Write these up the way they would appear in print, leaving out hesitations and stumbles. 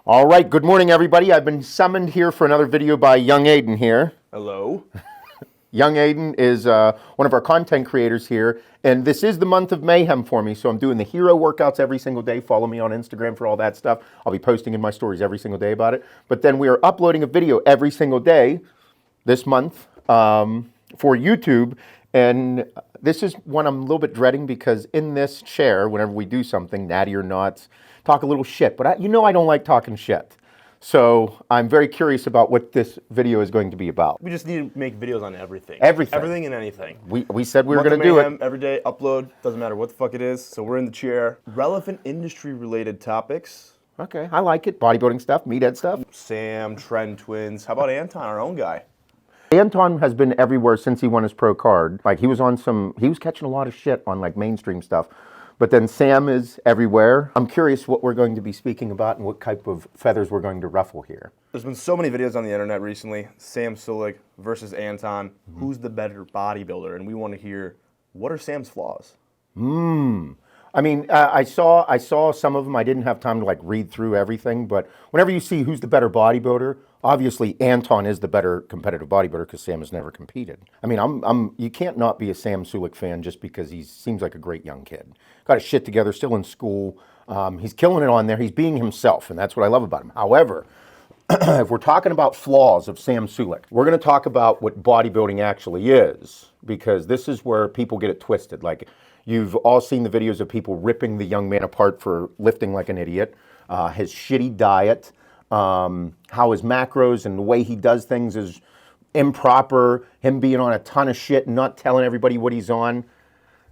All right, good morning, everybody. I've been summoned here for another video by young Aiden here. Hello. Young Aiden is one of our content creators here, and this is the month of mayhem for me, so I'm doing the hero workouts every single day. Follow me on Instagram for all that stuff. I'll be posting in my stories every single day about it. But then we are uploading a video every single day this month for YouTube, and this is one I'm a little bit dreading because in this chair, whenever we do something, natty or not, talk a little shit. But I don't like talking shit. So I'm very curious about what this video is going to be about. We just need to make videos on everything. Everything. Everything and anything. We said we were going to do it. Every day, upload, doesn't matter what the fuck it is. So we're in the chair. Relevant industry-related topics. Okay, I like it. Bodybuilding stuff, meathead stuff. Sam, Trend Twins. How about Anton, our own guy? Anton has been everywhere since he won his pro card. Like he was catching a lot of shit on like mainstream stuff. But then Sam is everywhere. I'm curious what we're going to be speaking about and what type of feathers we're going to ruffle here. There's been so many videos on the internet recently. Sam Sulek versus Anton. Who's the better bodybuilder? And we want to hear, what are Sam's flaws? I mean, I saw some of them. I didn't have time to like read through everything, but whenever you see who's the better bodybuilder, obviously Anton is the better competitive bodybuilder because Sam has never competed. I mean, you can't not be a Sam Sulek fan just because he seems like a great young kid. Got his shit together, still in school. He's killing it on there. He's being himself, and that's what I love about him. However, if we're talking about flaws of Sam Sulek, we're going to talk about what bodybuilding actually is, because this is where people get it twisted. Like, you've all seen the videos of people ripping the young man apart for lifting like an idiot, his shitty diet, how his macros and the way he does things is improper, him being on a ton of shit and not telling everybody what he's on.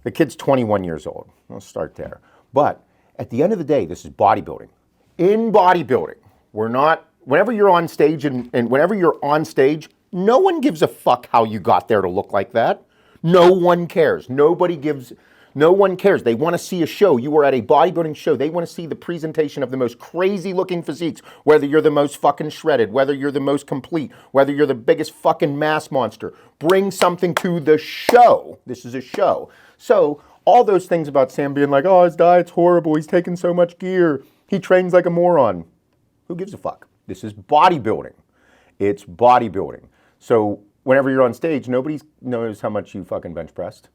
The kid's 21 years old. I'll start there. But at the end of the day, this is bodybuilding. In bodybuilding, whenever you're on stage and whenever you're on stage, no one gives a fuck how you got there to look like that. No one cares. No one cares. They want to see a show. You are at a bodybuilding show. They want to see the presentation of the most crazy looking physiques, whether you're the most fucking shredded, whether you're the most complete, whether you're the biggest fucking mass monster. Bring something to the show. This is a show. So all those things about Sam being like, oh, his diet's horrible. He's taking so much gear. He trains like a moron. Who gives a fuck? This is bodybuilding. It's bodybuilding. So whenever you're on stage, nobody knows how much you fucking bench pressed.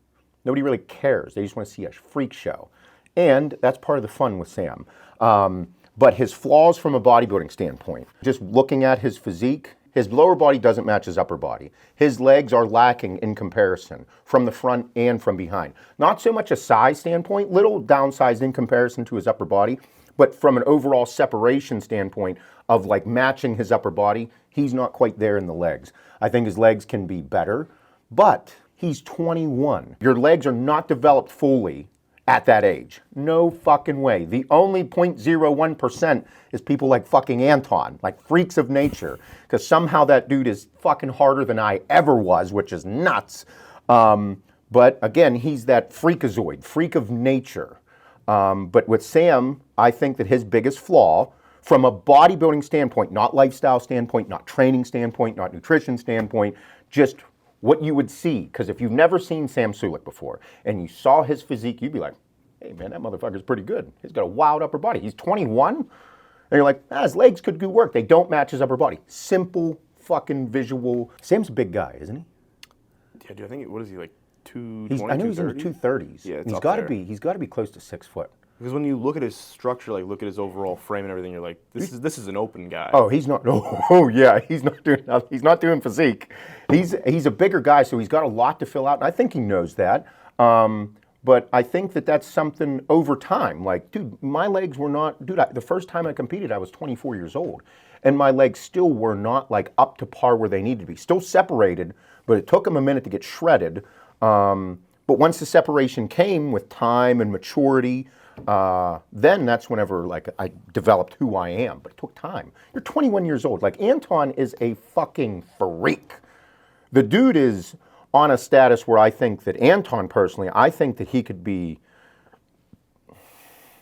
Nobody really cares. They just want to see a freak show. And that's part of the fun with Sam. But his flaws from a bodybuilding standpoint, just looking at his physique, his lower body doesn't match his upper body. His legs are lacking in comparison from the front and from behind. Not so much a size standpoint, little downsized in comparison to his upper body, but from an overall separation standpoint of like matching his upper body, he's not quite there in the legs. I think his legs can be better, but he's 21. Your legs are not developed fully at that age. No fucking way. The only 0.01% is people like fucking Anton, like freaks of nature, because somehow that dude is fucking harder than I ever was, which is nuts. But again, he's that freakazoid, freak of nature. But with Sam, I think that his biggest flaw, from a bodybuilding standpoint, not lifestyle standpoint, not training standpoint, not nutrition standpoint, just what you would see, because if you've never seen Sam Sulek before and you saw his physique, you'd be like, hey man, that motherfucker's pretty good. He's got a wild upper body. He's 21, and you're like, his legs could do work. They don't match his upper body. Simple fucking visual. Sam's a big guy, isn't he? Yeah, dude, I think, what is he, like 220, I know he's in the 230s. Yeah, he's got to be close to 6 foot. Because when you look at his structure, like look at his overall frame and everything, you're like, this is an open guy. Oh, he's not. Oh, yeah, he's not doing physique. He's a bigger guy, so he's got a lot to fill out, and I think he knows that. But I think that that's something over time. Like, dude, my legs were not. Dude, the first time I competed, I was 24 years old, and my legs still were not like up to par where they needed to be. Still separated, but it took them a minute to get shredded. But once the separation came with time and maturity, then that's whenever like I developed who I am, but it took time. You're 21 years old. Like Anton is a fucking freak. The dude is on a status where I think that Anton personally, I think that he could be,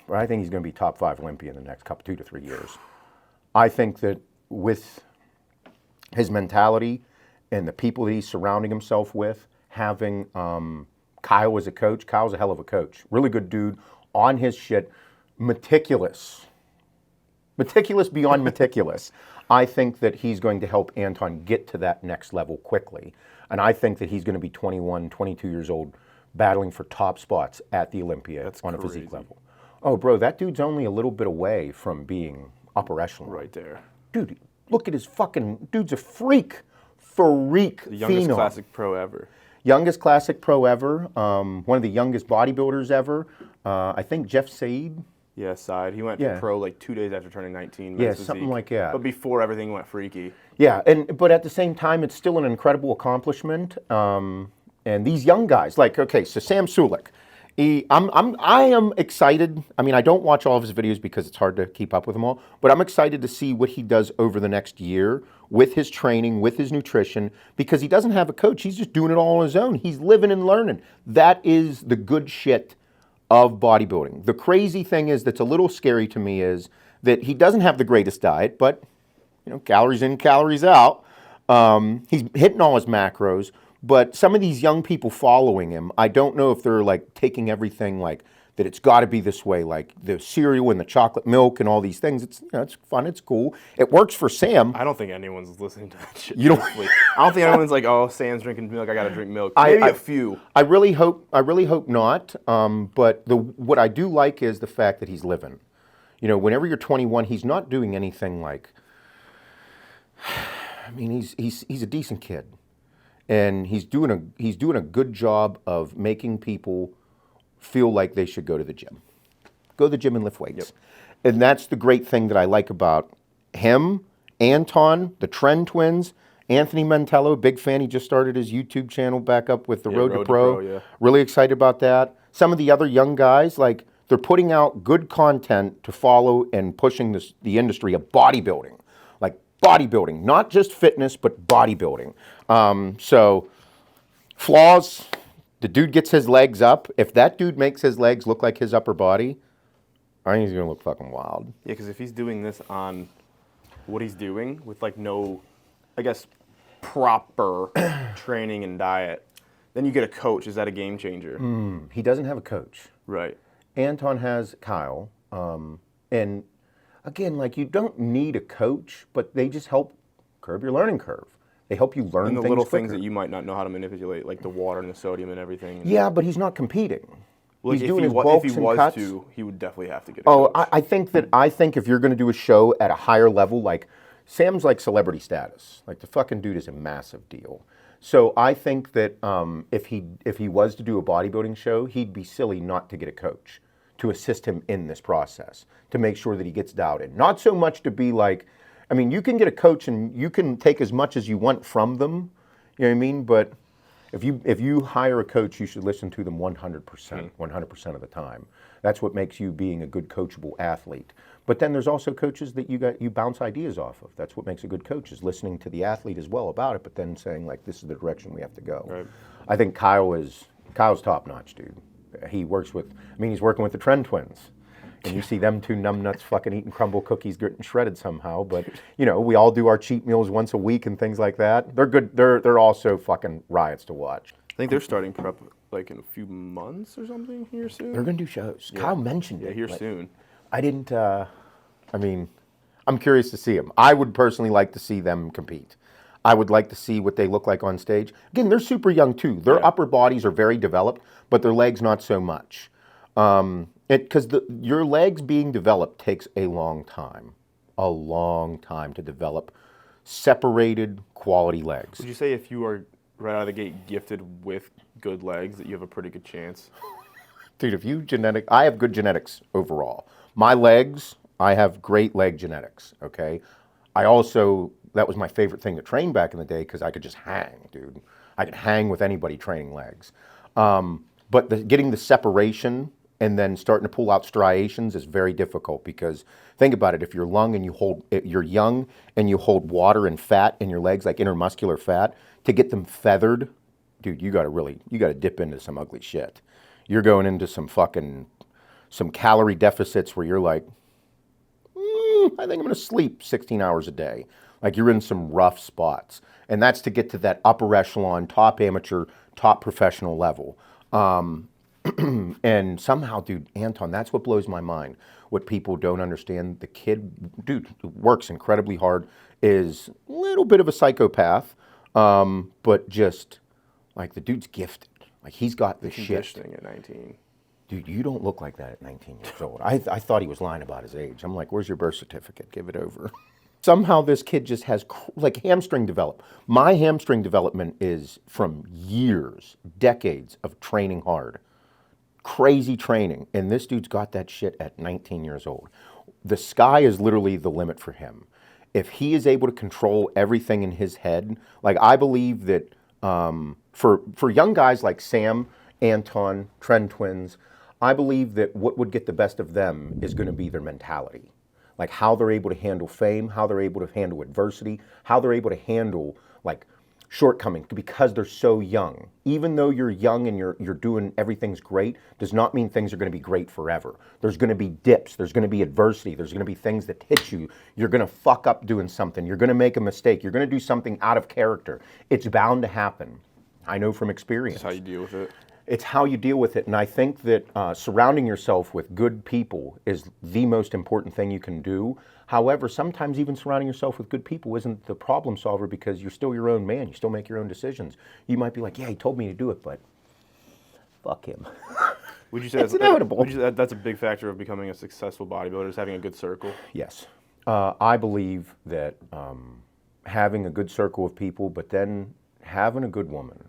or I think he's going to be top 5 Olympia in the next 2 to 3 years. I think that with his mentality and the people that he's surrounding himself with, having Kyle as a coach, Kyle's a hell of a coach. Really good dude. On his shit, meticulous. Meticulous beyond meticulous. I think that he's going to help Anton get to that next level quickly. And I think that he's going to be 21, 22 years old, battling for top spots at the Olympia on a physique level. Oh, bro, that dude's only a little bit away from being upper echelon. Right there. Dude, look at his fucking, dude's a freak. Freak. The youngest phenom. classic pro ever. Youngest classic pro ever. One of the youngest bodybuilders ever. I think Jeff Said. Yeah, side. He went pro like 2 days after turning 19. Yeah, something like that. But before everything went freaky. Yeah, but at the same time, it's still an incredible accomplishment. And these young guys, like, okay, so Sam Sulek, I am excited. I mean, I don't watch all of his videos because it's hard to keep up with them all, but I'm excited to see what he does over the next year with his training, with his nutrition, because he doesn't have a coach. He's just doing it all on his own. He's living and learning. That is the good shit of bodybuilding. The crazy thing is that's a little scary to me is that he doesn't have the greatest diet, but calories in, calories out. He's hitting all his macros, but some of these young people following him, I don't know if they're like taking everything like that it's got to be this way, like the cereal and the chocolate milk and all these things. It's it's fun, it's cool. It works for Sam. I don't think anyone's listening to that shit. You don't. I don't think anyone's like, oh, Sam's drinking milk, I got to drink milk. Maybe a few. I really hope not. But what I do like is the fact that he's living. Whenever you're 21, he's not doing anything like. I mean, he's a decent kid, and he's doing a good job of making people feel like they should go to the gym. Go to the gym and lift weights. Yep. And that's the great thing that I like about him, Anton, the Trend Twins, Anthony Mantello, big fan. He just started his YouTube channel back up with the Road to Pro. Yeah. Really excited about that. Some of the other young guys, like, they're putting out good content to follow and pushing the industry of bodybuilding. Like bodybuilding, not just fitness, but bodybuilding. So, flaws. The dude gets his legs up. If that dude makes his legs look like his upper body, I think he's going to look fucking wild. Yeah, because if he's doing this on what he's doing with like no, I guess, proper training and diet, then you get a coach. Is that a game changer? He doesn't have a coach. Right. Anton has Kyle. And again, like, you don't need a coach, but they just help curb your learning curve. They help you learn and the things little quicker. things that you might not know how to manipulate, like the water and the sodium and everything. Yeah, but he's not competing. Well, He's doing his bulks and cuts. He would definitely have to get a Oh, coach. I think if you're going to do a show at a higher level, like Sam's like celebrity status. Like, the fucking dude is a massive deal. So I think that if he was to do a bodybuilding show, he'd be silly not to get a coach to assist him in this process, to make sure that he gets dialed in. Not so much to be like, I mean, you can get a coach and you can take as much as you want from them, you know what I mean? But if you hire a coach, you should listen to them 100%, 100% of the time. That's what makes you being a good coachable athlete. But then there's also coaches that you bounce ideas off of. That's what makes a good coach, is listening to the athlete as well about it, but then saying, like, this is the direction we have to go. Right. I think Kyle's top notch, dude. He's working with the Trend Twins. And you see them two numbnuts fucking eating crumble cookies, getting shredded somehow. But, we all do our cheat meals once a week and things like that. They're good. They're also fucking riots to watch. I think they're starting prep like in a few months or something here soon. They're going to do shows. Yeah. Kyle mentioned it. Yeah, here soon. I didn't, I'm curious to see them. I would personally like to see them compete. I would like to see what they look like on stage. Again, they're super young too. Their upper bodies are very developed, but their legs not so much. Because your legs being developed takes a long time to develop separated quality legs. Would you say if you are right out of the gate gifted with good legs that you have a pretty good chance? Dude, I have good genetics overall. My legs, I have great leg genetics, okay? That was my favorite thing to train back in the day because I could just hang, dude. I could hang with anybody training legs. But getting the separation and then starting to pull out striations is very difficult, because think about it, if you're young and you hold water and fat in your legs, like intermuscular fat, to get them feathered, dude, you gotta dip into some ugly shit. You're going into some calorie deficits where you're like, I think I'm gonna sleep 16 hours a day. Like, you're in some rough spots. And that's to get to that upper echelon, top amateur, top professional level. And somehow, dude, Anton, that's what blows my mind. what people don't understand. The kid, dude, works incredibly hard, is a little bit of a psychopath, but just like the dude's gifted. Like he's got the shit. Conditioning at 19. Dude, you don't look like that at 19 years old. I thought he was lying about his age. I'm like, where's your birth certificate? Give it over. Somehow this kid just has like hamstring development. My hamstring development is from years, decades of training hard. Crazy training. And this dude's got that shit at 19 years old. The sky is literally the limit for him. If he is able to control everything in his head, like I believe that for young guys like Sam, Anton, Trend Twins, I believe that what would get the best of them is going to be their mentality. Like how they're able to handle fame, how they're able to handle adversity, how they're able to handle like shortcomings because they're so young. Even though you're young and you're doing everything's great, does not mean things are going to be great forever. There's going to be dips, there's going to be adversity, there's going to be things that hit you. You're going to fuck up doing something, you're going to make a mistake, you're going to do something out of character. It's bound to happen. I know from experience. That's how you deal with it. It's how you deal with it. And I think that surrounding yourself with good people is the most important thing you can do. However, sometimes even surrounding yourself with good people isn't the problem solver because you're still your own man. You still make your own decisions. You might be like, yeah, he told me to do it, but fuck him. Would you say It's inevitable. That's a big factor of becoming a successful bodybuilder, is having a good circle? Yes. I believe that having a good circle of people, but then having a good woman.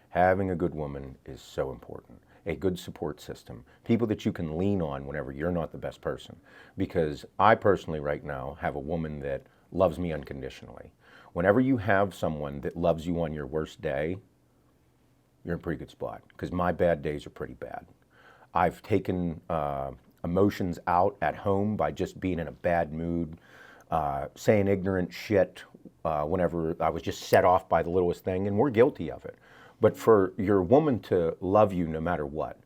Having a good woman is so important. A good support system. People that you can lean on whenever you're not the best person. Because I personally right now have a woman that loves me unconditionally. Whenever you have someone that loves you on your worst day, you're in a pretty good spot. Because my bad days are pretty bad. I've taken emotions out at home by just being in a bad mood, saying ignorant shit whenever I was just set off by the littlest thing, and we're guilty of it. But for your woman to love you no matter what,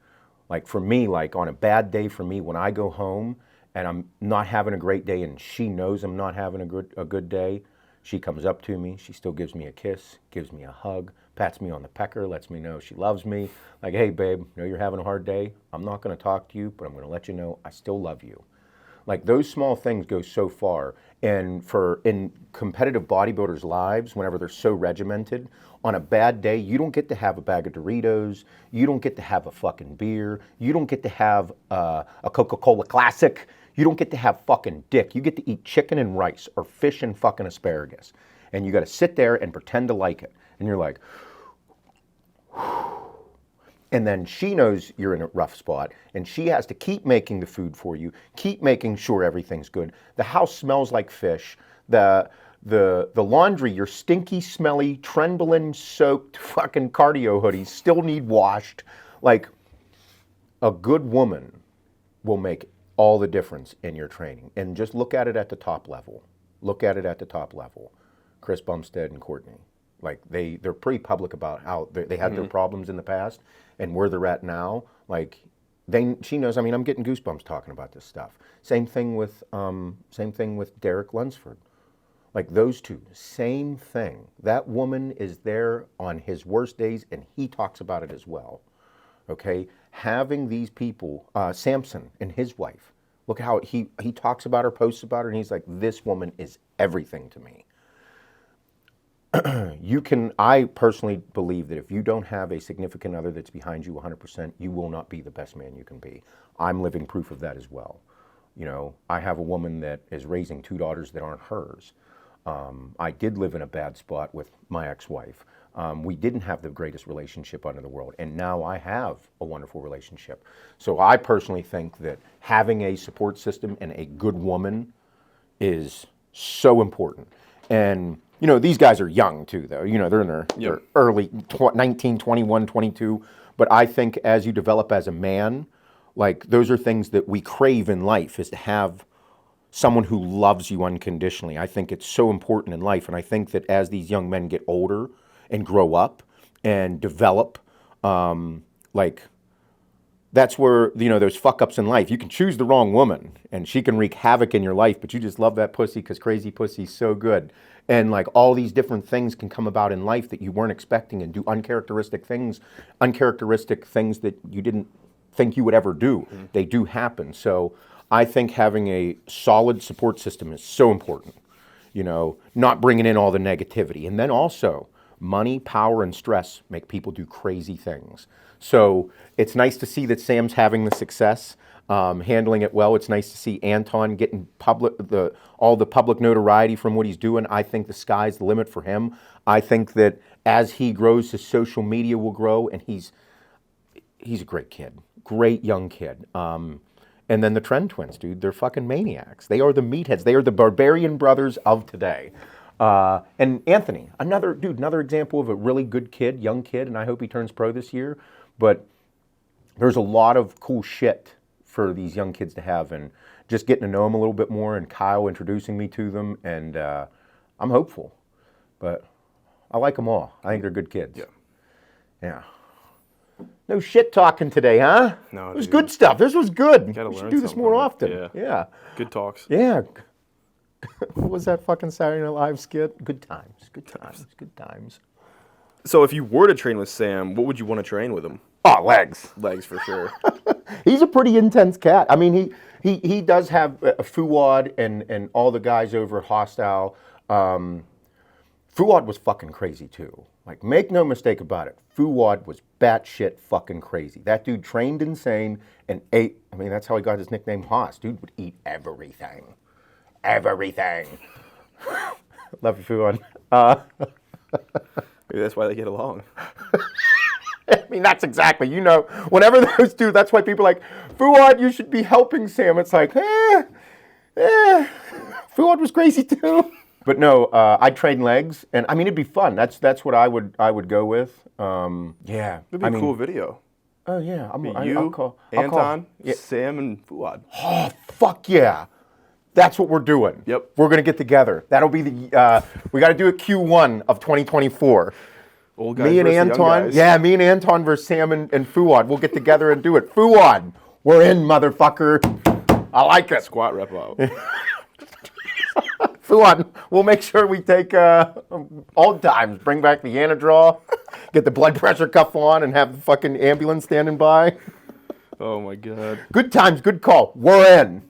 like for me, like on a bad day for me, when I go home and I'm not having a great day and she knows I'm not having a good day, she comes up to me, she still gives me a kiss, gives me a hug, pats me on the pecker, lets me know she loves me. Like, hey babe, I know you're having a hard day. I'm not gonna talk to you, but I'm gonna let you know I still love you. Like those small things go so far. And in competitive bodybuilders' lives, whenever they're so regimented, on a bad day, you don't get to have a bag of Doritos, you don't get to have a fucking beer, you don't get to have a Coca-Cola Classic, you don't get to have fucking dick. You get to eat chicken and rice or fish and fucking asparagus. And you gotta sit there and pretend to like it. And you're like, and then she knows you're in a rough spot, and she has to keep making the food for you, keep making sure everything's good. The house smells like fish. The laundry, your stinky, smelly, Trenbolone-soaked fucking cardio hoodies still need washed. Like, a good woman will make all the difference in your training. And just look at it at the top level. Look at it at the top level. Chris Bumstead and Courtney. Like, they're pretty public about how they had their problems in the past and where they're at now. Like, she knows, I mean, I'm getting goosebumps talking about this stuff. Same thing with Derek Lunsford. Like those two, same thing. That woman is there on his worst days and he talks about it as well. Okay? Having these people, Samson and his wife, look how he talks about her, posts about her, and he's like, this woman is everything to me. I personally believe that if you don't have a significant other that's behind you 100%, you will not be the best man you can be. I'm living proof of that as well. You know, I have a woman that is raising two daughters that aren't hers. I did live in a bad spot with my ex-wife. We didn't have the greatest relationship under the world, and now I have a wonderful relationship. So I personally think that having a support system and a good woman is so important. And you know, these guys are young too, though. You know, they're in their early 19, 21, 22. But I think as you develop as a man, like those are things that we crave in life, is to have someone who loves you unconditionally. I think it's so important in life. And I think that as these young men get older and grow up and develop, like that's where, you know, there's fuck ups in life. You can choose the wrong woman and she can wreak havoc in your life, but you just love that pussy because crazy pussy's so good. And like all these different things can come about in life that you weren't expecting and do uncharacteristic things that you didn't think you would ever do. They do happen. So I think having a solid support system is so important. You know, not bringing in all the negativity. And then also, money, power, and stress make people do crazy things. So it's nice to see that Sam's having the success, handling it well. It's nice to see Anton getting all the public notoriety from what he's doing. I think the sky's the limit for him. I think that as he grows, his social media will grow, and he's a great kid, great young kid. And then the Trend Twins, dude, they're fucking maniacs. They are the meatheads. They are the barbarian brothers of today. And Anthony, another example of a really good kid, young kid, and I hope he turns pro this year. But there's a lot of cool shit for these young kids to have, and just getting to know them a little bit more, and Kyle introducing me to them, and I'm hopeful. But I like them all. I think they're good kids. Yeah. No shit talking today, huh? No, it was dude. good stuff. This was good. Gotta We should learn do this something more from it. often. Yeah. Good talks. Yeah. What was that fucking Saturday Night Live skit? Good times. Good times. Good times. So if you were to train with Sam, what would you want to train with him? Oh, legs. Legs for sure. He's a pretty intense cat. I mean, he does have Fouad and all the guys over at Hostile. Fouad was fucking crazy too. Like, make no mistake about it. Fouad was batshit fucking crazy. That dude trained insane and ate. I mean, that's how he got his nickname Haas. Dude would eat everything. Everything. Love you, Fouad. Maybe that's why they get along. I mean, that's exactly, whenever those two, that's why people are like, Fouad, you should be helping Sam. It's like, Fouad was crazy too. But no, I'd train legs, and I mean, it'd be fun. That's what I would go with. Yeah. It'd be a cool video. Oh yeah, I'll call Anton, yeah. Sam, and Fouad. Oh fuck yeah, that's what we're doing. Yep. We're gonna get together. That'll be the. We got to do it Q1 of 2024. Old guys Me and versus young Anton. guys. Yeah, me and Anton versus Sam and Fouad. We'll get together and do it. Fouad, we're in, motherfucker. I like it. Squat rep out. Fouad, we'll make sure we take old times. Bring back the Anadrol, get the blood pressure cuff on, and have the fucking ambulance standing by. Oh my god. Good times, good call. We're in.